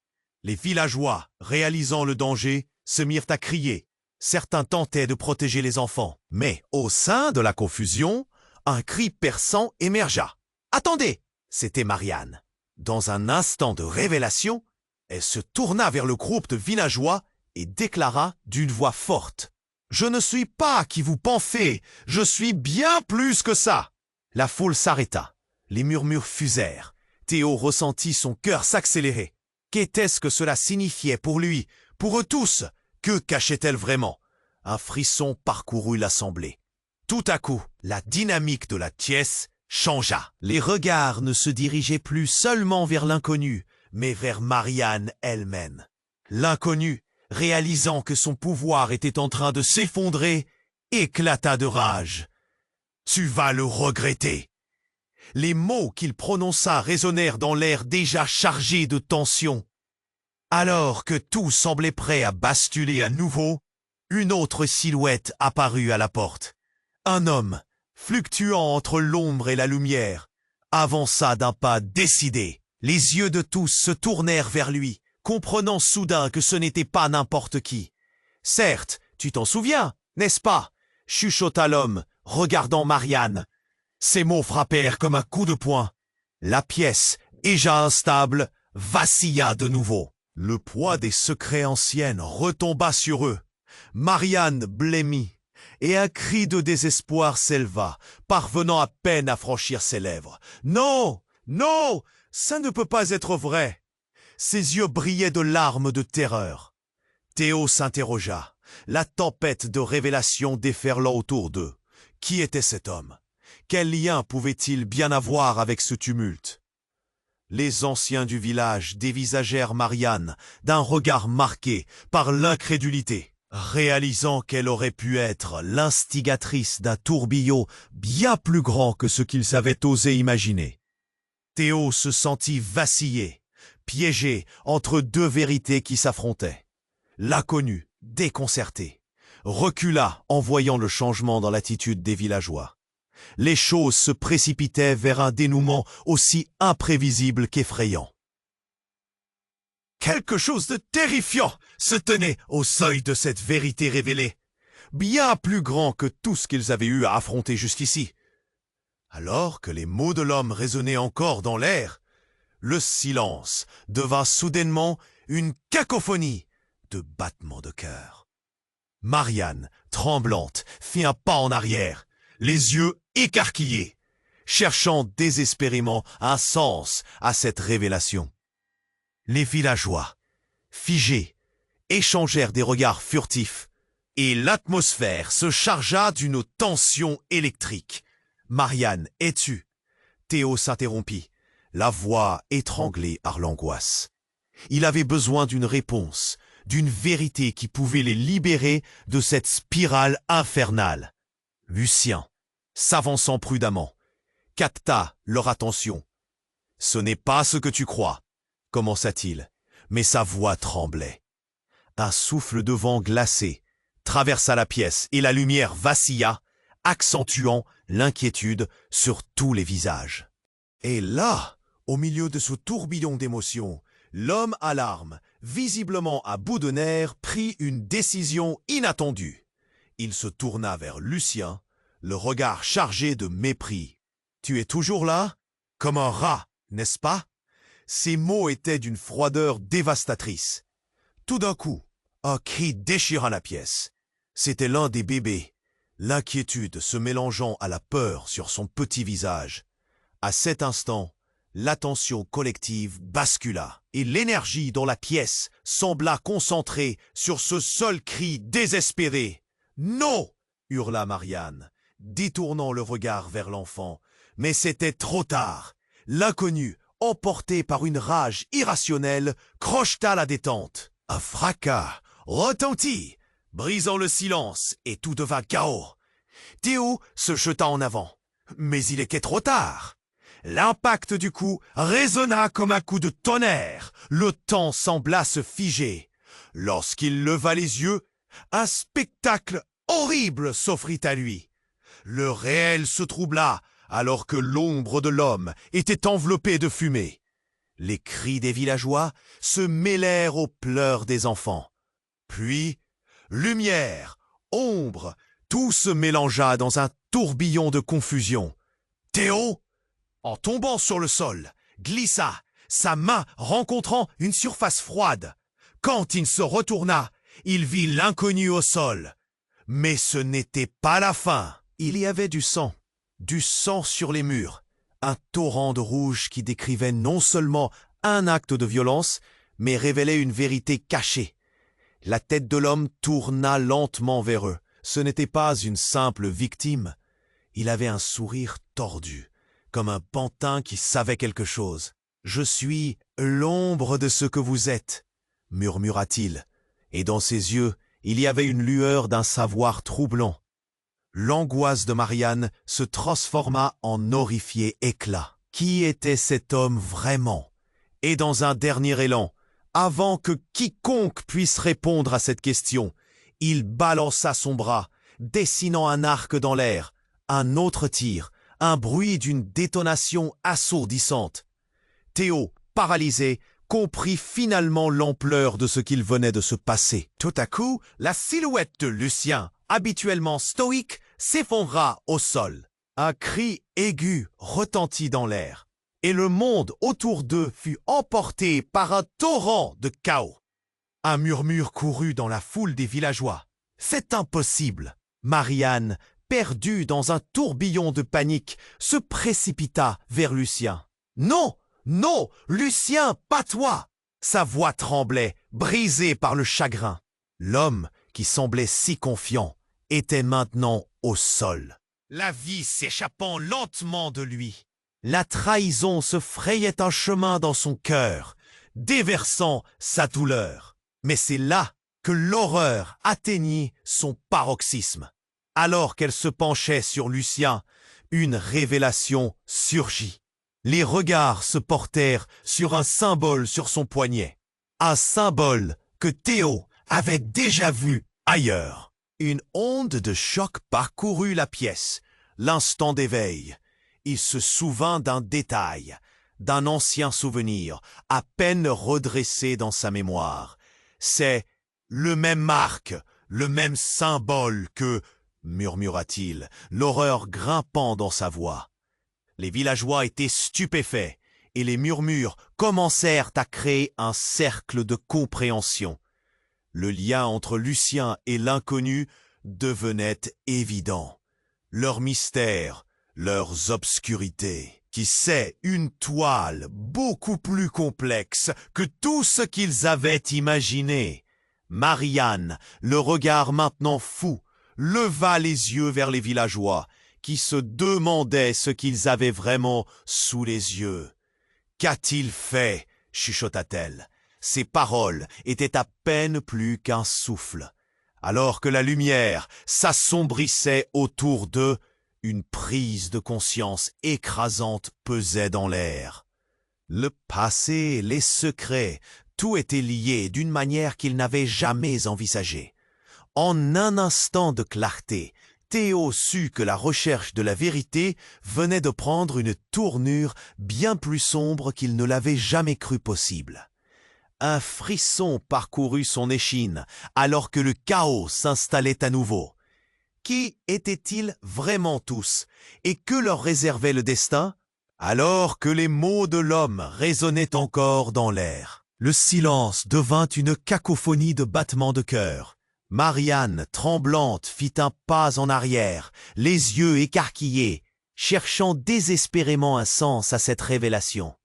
Les villageois, réalisant le danger, se mirent à crier. Certains tentaient de protéger les enfants, mais au sein de la confusion, un cri perçant émergea. « Attendez !» C'était Marianne. Dans un instant de révélation, elle se tourna vers le groupe de villageois et déclara d'une voix forte. Je ne suis pas qui vous pensez, je suis bien plus que ça. La foule s'arrêta. Les murmures fusèrent. Théo ressentit son cœur s'accélérer. Qu'était-ce que cela signifiait pour lui, pour eux tous? Que cachait-elle vraiment? Un frisson parcourut l'assemblée. Tout à coup, la dynamique de la pièce changea. Les regards ne se dirigeaient plus seulement vers l'inconnu, mais vers Marianne elle-même. L'inconnu, réalisant que son pouvoir était en train de s'effondrer, éclata de rage. « Tu vas le regretter !» Les mots qu'il prononça résonnèrent dans l'air déjà chargé de tension. Alors que tout semblait prêt à basculer à nouveau, une autre silhouette apparut à la porte. Un homme, fluctuant entre l'ombre et la lumière, avança d'un pas décidé. Les yeux de tous se tournèrent vers lui, comprenant soudain que ce n'était pas n'importe qui. « Certes, tu t'en souviens, n'est-ce pas ?» chuchota l'homme, regardant Marianne. Ces mots frappèrent comme un coup de poing. La pièce, déjà instable, vacilla de nouveau. Le poids des secrets anciens retomba sur eux. Marianne blêmit, et un cri de désespoir s'éleva, parvenant à peine à franchir ses lèvres. « Non, non, ça ne peut pas être vrai !» Ses yeux brillaient de larmes de terreur. Théo s'interrogea, la tempête de révélations déferlant autour d'eux. Qui était cet homme? Quel lien pouvait-il bien avoir avec ce tumulte? Les anciens du village dévisagèrent Marianne d'un regard marqué par l'incrédulité, réalisant qu'elle aurait pu être l'instigatrice d'un tourbillon bien plus grand que ce qu'ils avaient osé imaginer. Théo se sentit vaciller, piégé entre deux vérités qui s'affrontaient. L'inconnu, déconcerté, recula en voyant le changement dans l'attitude des villageois. Les choses se précipitaient vers un dénouement aussi imprévisible qu'effrayant. Quelque chose de terrifiant se tenait au seuil de cette vérité révélée, bien plus grand que tout ce qu'ils avaient eu à affronter jusqu'ici. Alors que les mots de l'homme résonnaient encore dans l'air, le silence devint soudainement une cacophonie de battements de cœur. Marianne, tremblante, fit un pas en arrière, les yeux écarquillés, cherchant désespérément un sens à cette révélation. Les villageois, figés, échangèrent des regards furtifs, et l'atmosphère se chargea d'une tension électrique. Marianne, es-tu? Théo s'interrompit, la voix étranglée par l'angoisse. Il avait besoin d'une réponse, d'une vérité qui pouvait les libérer de cette spirale infernale. Lucien, s'avançant prudemment, capta leur attention. « Ce n'est pas ce que tu crois », commença-t-il, mais sa voix tremblait. Un souffle de vent glacé traversa la pièce et la lumière vacilla, accentuant l'inquiétude sur tous les visages. Et là, au milieu de ce tourbillon d'émotions, l'homme à larmes, visiblement à bout de nerfs, prit une décision inattendue. Il se tourna vers Lucien, le regard chargé de mépris. « Tu es toujours là? Comme un rat, n'est-ce pas ?» Ces mots étaient d'une froideur dévastatrice. Tout d'un coup, un cri déchira la pièce. C'était l'un des bébés, l'inquiétude se mélangeant à la peur sur son petit visage. À cet instant, l'attention collective bascula, et l'énergie dans la pièce sembla concentrée sur ce seul cri désespéré. « Non !» hurla Marianne, détournant le regard vers l'enfant. Mais c'était trop tard. L'inconnu, emporté par une rage irrationnelle, crocheta la détente. Un fracas retentit, brisant le silence, et tout devint chaos. Théo se jeta en avant, mais il était trop tard. L'impact du coup résonna comme un coup de tonnerre. Le temps sembla se figer. Lorsqu'il leva les yeux, un spectacle horrible s'offrit à lui. Le réel se troubla alors que l'ombre de l'homme était enveloppée de fumée. Les cris des villageois se mêlèrent aux pleurs des enfants. Puis, lumière, ombre, tout se mélangea dans un tourbillon de confusion. Théo, en tombant sur le sol, glissa, sa main rencontrant une surface froide. Quand il se retourna, il vit l'inconnu au sol. Mais ce n'était pas la fin. Il y avait du sang sur les murs, un torrent de rouge qui décrivait non seulement un acte de violence, mais révélait une vérité cachée. La tête de l'homme tourna lentement vers eux. Ce n'était pas une simple victime. Il avait un sourire tordu, comme un pantin qui savait quelque chose. « Je suis l'ombre de ce que vous êtes », murmura-t-il, et dans ses yeux, il y avait une lueur d'un savoir troublant. L'angoisse de Marianne se transforma en horrifié éclat. Qui était cet homme vraiment? Et dans un dernier élan, avant que quiconque puisse répondre à cette question, il balança son bras, dessinant un arc dans l'air. Un autre tir, un bruit d'une détonation assourdissante. Théo, paralysé, comprit finalement l'ampleur de ce qu'il venait de se passer. Tout à coup, la silhouette de Lucien, habituellement stoïque, s'effondra au sol. Un cri aigu retentit dans l'air, et le monde autour d'eux fut emporté par un torrent de chaos. Un murmure courut dans la foule des villageois. « C'est impossible !» Marianne, perdue dans un tourbillon de panique, se précipita vers Lucien. « Non, non, Lucien, pas toi !» Sa voix tremblait, brisée par le chagrin. L'homme, qui semblait si confiant, était maintenant au sol. La vie s'échappant lentement de lui. La trahison se frayait un chemin dans son cœur, déversant sa douleur. Mais c'est là que l'horreur atteignit son paroxysme. Alors qu'elle se penchait sur Lucien, une révélation surgit. Les regards se portèrent sur un symbole sur son poignet. Un symbole que Théo avait déjà vu ailleurs. Une onde de choc parcourut la pièce. L'instant d'éveil. Il se souvint d'un détail, d'un ancien souvenir, à peine redressé dans sa mémoire. C'est le même marque, le même symbole que, murmura-t-il, l'horreur grimpant dans sa voix. Les villageois étaient stupéfaits, et les murmures commencèrent à créer un cercle de compréhension. Le lien entre Lucien et l'inconnu devenait évident. Leur mystère, leurs obscurités. Qui sait, une toile beaucoup plus complexe que tout ce qu'ils avaient imaginé. Marianne, le regard maintenant fou, leva les yeux vers les villageois, qui se demandaient ce qu'ils avaient vraiment sous les yeux. « Qu'a-t-il fait ?» chuchota-t-elle. Ses paroles étaient à peine plus qu'un souffle. Alors que la lumière s'assombrissait autour d'eux, une prise de conscience écrasante pesait dans l'air. Le passé, les secrets, tout était lié d'une manière qu'ils n'avaient jamais envisagée. En un instant de clarté, Théo sut que la recherche de la vérité venait de prendre une tournure bien plus sombre qu'il ne l'avait jamais cru possible. Un frisson parcourut son échine alors que le chaos s'installait à nouveau. Qui étaient-ils vraiment tous, et que leur réservait le destin? Alors que les mots de l'homme résonnaient encore dans l'air. Le silence devint une cacophonie de battements de cœur. Marianne, tremblante, fit un pas en arrière, les yeux écarquillés, cherchant désespérément un sens à cette révélation.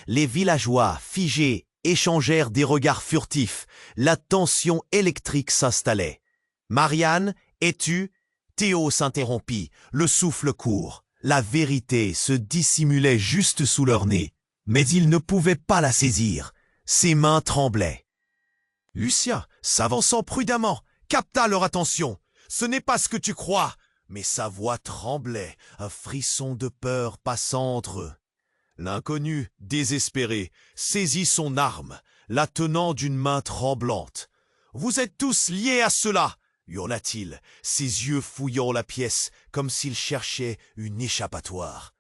Les villageois, figés, échangèrent des regards furtifs. La tension électrique s'installait. « Marianne, es-tu » Théo s'interrompit, le souffle court. La vérité se dissimulait juste sous leur nez, mais ils ne pouvaient pas la saisir. Ses mains tremblaient. Lucien, s'avançant prudemment, capta leur attention. « Ce n'est pas ce que tu crois !» Mais sa voix tremblait, un frisson de peur passant entre eux. L'inconnu, désespéré, saisit son arme, la tenant d'une main tremblante. « Vous êtes tous liés à cela !» hurla-t-il, ses yeux fouillant la pièce comme s'il cherchait une échappatoire.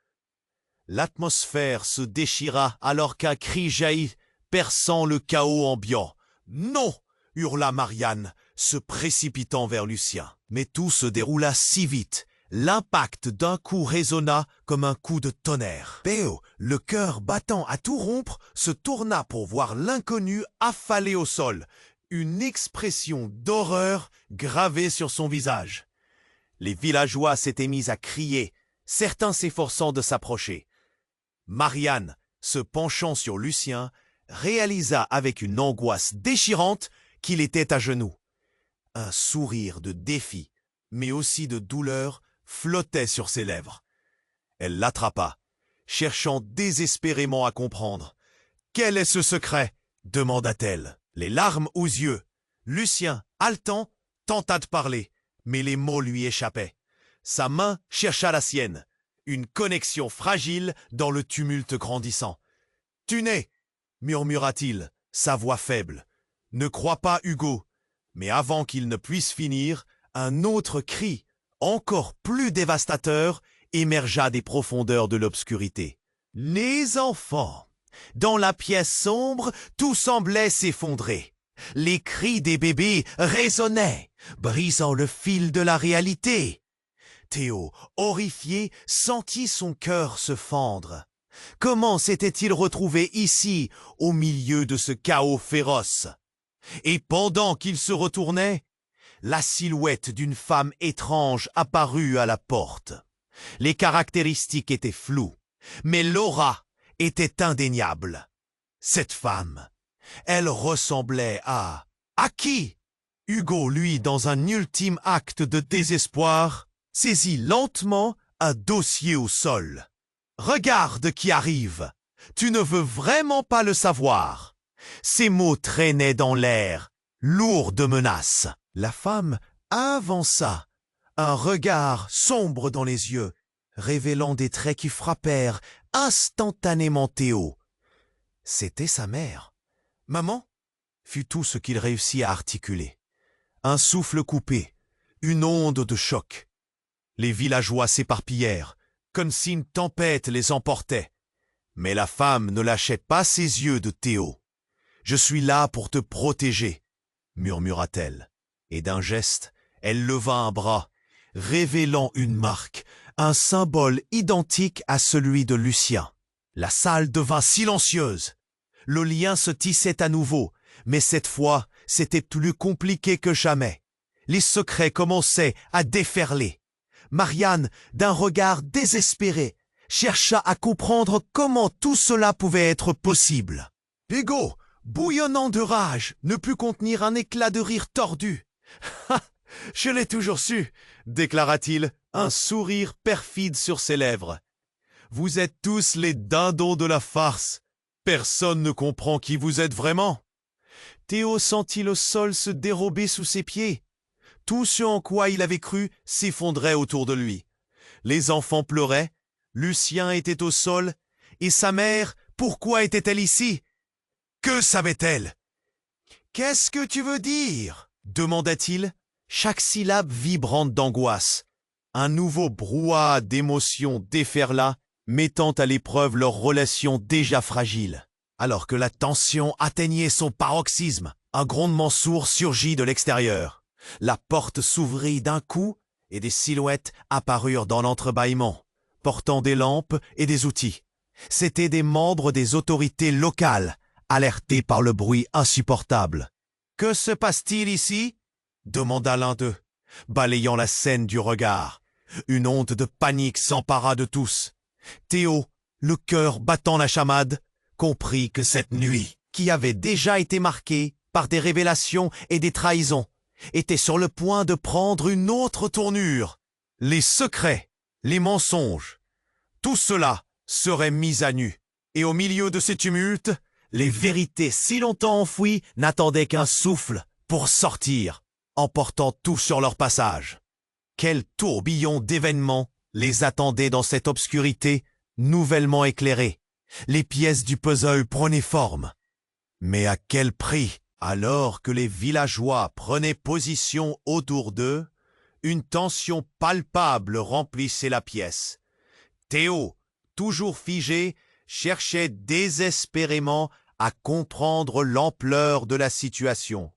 L'atmosphère se déchira alors qu'un cri jaillit, perçant le chaos ambiant. « Non !» hurla Marianne, se précipitant vers Lucien. Mais tout se déroula si vite. L'impact d'un coup résonna comme un coup de tonnerre. Théo, le cœur battant à tout rompre, se tourna pour voir l'inconnu affalé au sol. une expression d'horreur gravée sur son visage. Les villageois s'étaient mis à crier, certains s'efforçant de s'approcher. Marianne, se penchant sur Lucien, réalisa avec une angoisse déchirante qu'il était à genoux. Un sourire de défi, mais aussi de douleur, flottait sur ses lèvres. Elle l'attrapa, cherchant désespérément à comprendre. « Quel est ce secret ?» demanda-t-elle, les larmes aux yeux. Lucien, haletant, tenta de parler, mais les mots lui échappaient. Sa main chercha la sienne, une connexion fragile dans le tumulte grandissant. « Tu n'es !» murmura-t-il, sa voix faible. « Ne crois pas, Hugo !» Mais avant qu'il ne puisse finir, un autre cri, encore plus dévastateur, émergea des profondeurs de l'obscurité. « Les enfants !» Dans la pièce sombre, tout semblait s'effondrer. Les cris des bébés résonnaient, brisant le fil de la réalité. Théo, horrifié, sentit son cœur se fendre. Comment s'était-il retrouvé ici, au milieu de ce chaos féroce? Et pendant qu'il se retournait, la silhouette d'une femme étrange apparut à la porte. Les caractéristiques étaient floues, mais l'aura était indéniable. Cette femme, elle ressemblait à... À qui? Hugo, lui, dans un ultime acte de désespoir, saisit lentement un dossier au sol. « Regarde qui arrive. Tu ne veux vraiment pas le savoir. » Ces mots traînaient dans l'air, lourds de menaces. La femme avança, un regard sombre dans les yeux, révélant des traits qui frappèrent instantanément Théo. C'était sa mère. « Maman ?» fut tout ce qu'il réussit à articuler. Un souffle coupé, une onde de choc. Les villageois s'éparpillèrent, comme si une tempête les emportait. Mais la femme ne lâchait pas ses yeux de Théo. « Je suis là pour te protéger », murmura-t-elle. Et d'un geste, elle leva un bras, révélant une marque, un symbole identique à celui de Lucien. La salle devint silencieuse. Le lien se tissait à nouveau, mais cette fois, c'était plus compliqué que jamais. Les secrets commençaient à déferler. Marianne, d'un regard désespéré, chercha à comprendre comment tout cela pouvait être possible. Hugo, bouillonnant de rage, ne put contenir un éclat de rire tordu. « Ha! Je l'ai toujours su !» déclara-t-il, un sourire perfide sur ses lèvres. « Vous êtes tous les dindons de la farce. Personne ne comprend qui vous êtes vraiment. » Théo sentit le sol se dérober sous ses pieds. Tout ce en quoi il avait cru s'effondrait autour de lui. Les enfants pleuraient, Lucien était au sol, et sa mère, pourquoi était-elle ici? Que savait-elle? « Qu'est-ce que tu veux dire ?» demanda-t-il, chaque syllabe vibrante d'angoisse. Un nouveau brouhaha d'émotions déferla, mettant à l'épreuve leur relation déjà fragile. Alors que la tension atteignait son paroxysme, un grondement sourd surgit de l'extérieur. La porte s'ouvrit d'un coup et des silhouettes apparurent dans l'entrebâillement, portant des lampes et des outils. C'étaient des membres des autorités locales, alertés par le bruit insupportable. « Que se passe-t-il ici ?» demanda l'un d'eux, balayant la scène du regard. Une onde de panique s'empara de tous. Théo, le cœur battant la chamade, comprit que cette nuit, qui avait déjà été marquée par des révélations et des trahisons, était sur le point de prendre une autre tournure. Les secrets, les mensonges, tout cela serait mis à nu. Et au milieu de ces tumultes, les vérités si longtemps enfouies n'attendaient qu'un souffle pour sortir, emportant tout sur leur passage. Quel tourbillon d'événements les attendait dans cette obscurité nouvellement éclairée. Les pièces du puzzle prenaient forme. Mais à quel prix? Alors que les villageois prenaient position autour d'eux, une tension palpable remplissait la pièce. Théo, toujours figé, cherchait désespérément à comprendre l'ampleur de la situation.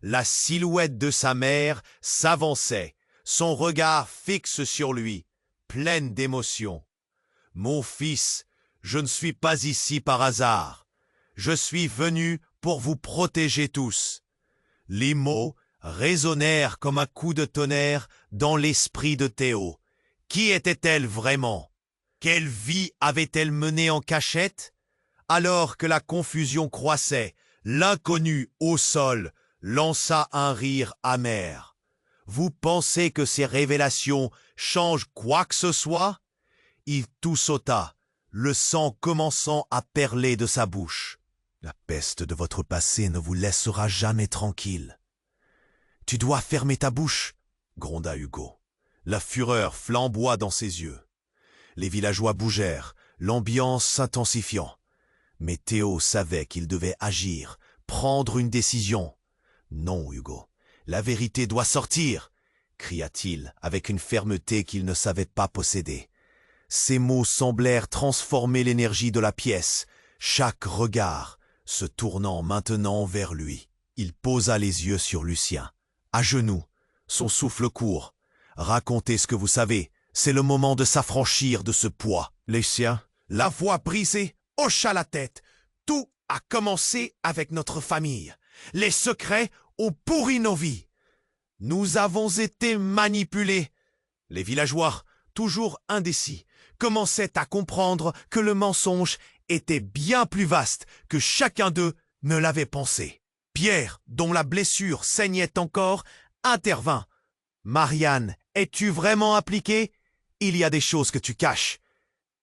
La silhouette de sa mère s'avançait, son regard fixe sur lui, pleine d'émotion. « Mon fils, je ne suis pas ici par hasard. Je suis venu pour vous protéger tous. Les mots résonnèrent comme un coup de tonnerre dans l'esprit de Théo. Qui était-elle vraiment? Quelle vie avait-elle menée en cachette? Alors que la confusion croissait, l'inconnu au sol lança un rire amer. Vous pensez que ces révélations changent quoi que ce soit? Il tout sauta, le sang commençant à perler de sa bouche. La peste de votre passé ne vous laissera jamais tranquille. Tu dois fermer ta bouche, gronda Hugo. La fureur flamboie dans ses yeux. Les villageois bougèrent, l'ambiance s'intensifiant. Mais Théo savait qu'il devait agir, prendre une décision. « Non, Hugo, la vérité doit sortir !» cria-t-il avec une fermeté qu'il ne savait pas posséder. Ces mots semblèrent transformer l'énergie de la pièce, chaque regard se tournant maintenant vers lui. Il posa les yeux sur Lucien. À genoux, son souffle court. « Racontez ce que vous savez, c'est le moment de s'affranchir de ce poids. » Lucien, la voix brisée, hocha la tête. « Tout a commencé avec notre famille. Les secrets ont pourri nos vies. Nous avons été manipulés. » Les villageois, toujours indécis, commençaient à comprendre que le mensonge était bien plus vaste que chacun d'eux ne l'avait pensé. Pierre, dont la blessure saignait encore, intervint. « Marianne, es-tu vraiment impliquée? Il y a des choses que tu caches. »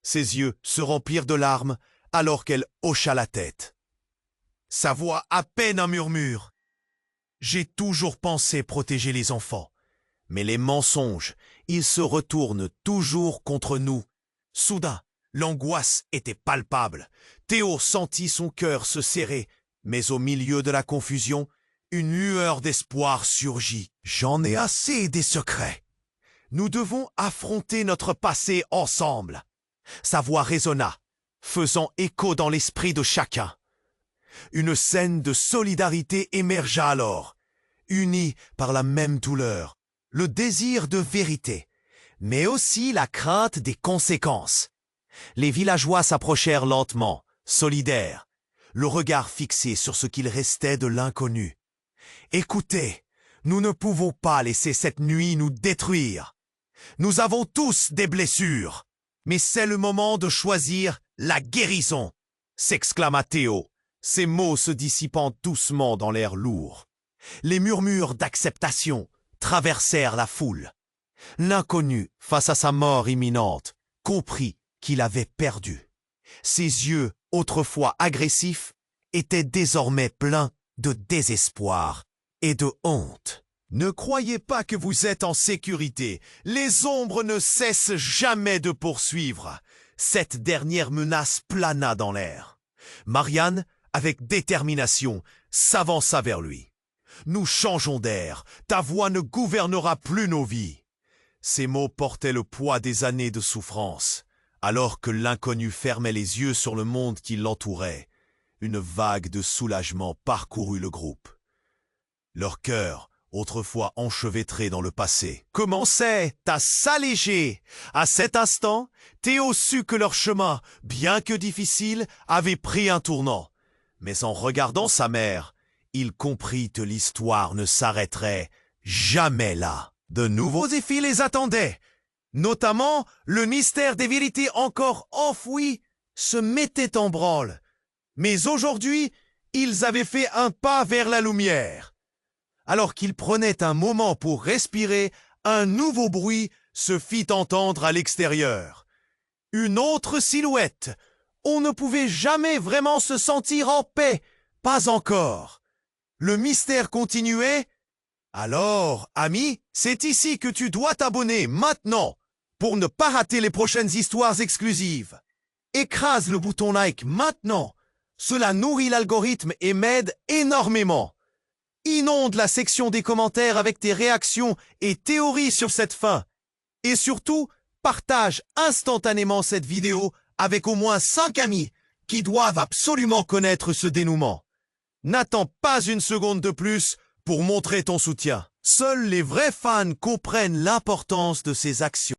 Ses yeux se remplirent de larmes alors qu'elle hocha la tête. Sa voix à peine un murmure. « J'ai toujours pensé protéger les enfants. Mais les mensonges, ils se retournent toujours contre nous. » Soudain, l'angoisse était palpable. Théo sentit son cœur se serrer, mais au milieu de la confusion, une lueur d'espoir surgit. « J'en ai assez des secrets. Nous devons affronter notre passé ensemble. » Sa voix résonna, faisant écho dans l'esprit de chacun. Une scène de solidarité émergea alors, unie par la même douleur, le désir de vérité, mais aussi la crainte des conséquences. Les villageois s'approchèrent lentement, solidaires, le regard fixé sur ce qu'il restait de l'inconnu. « Écoutez, nous ne pouvons pas laisser cette nuit nous détruire. Nous avons tous des blessures, mais c'est le moment de choisir la guérison !» s'exclama Théo, ses mots se dissipant doucement dans l'air lourd. Les murmures d'acceptation traversèrent la foule. L'inconnu, face à sa mort imminente, comprit qu'il avait perdu. Ses yeux, autrefois agressifs, étaient désormais pleins de désespoir et de honte. « Ne croyez pas que vous êtes en sécurité. Les ombres ne cessent jamais de poursuivre. » Cette dernière menace plana dans l'air. Marianne, avec détermination, s'avança vers lui. « Nous changeons d'air. Ta voix ne gouvernera plus nos vies. » Ces mots portaient le poids des années de souffrance. Alors que l'inconnu fermait les yeux sur le monde qui l'entourait, une vague de soulagement parcourut le groupe. Leur cœur, autrefois enchevêtré dans le passé, commençait à s'alléger. À cet instant, Théo sut que leur chemin, bien que difficile, avait pris un tournant. Mais en regardant sa mère, il comprit que l'histoire ne s'arrêterait jamais là. De nouveaux défis les attendaient. Notamment, le mystère des vérités encore enfouies se mettait en branle. Mais aujourd'hui, ils avaient fait un pas vers la lumière. Alors qu'ils prenaient un moment pour respirer, un nouveau bruit se fit entendre à l'extérieur. Une autre silhouette. On ne pouvait jamais vraiment se sentir en paix. Pas encore. Le mystère continuait. Alors, ami, c'est ici que tu dois t'abonner maintenant pour ne pas rater les prochaines histoires exclusives. Écrase le bouton like maintenant. Cela nourrit l'algorithme et m'aide énormément. Inonde la section des commentaires avec tes réactions et théories sur cette fin. Et surtout, partage instantanément cette vidéo avec au moins 5 amis qui doivent absolument connaître ce dénouement. N'attends pas une seconde de plus pour montrer ton soutien. Seuls les vrais fans comprennent l'importance de ces actions.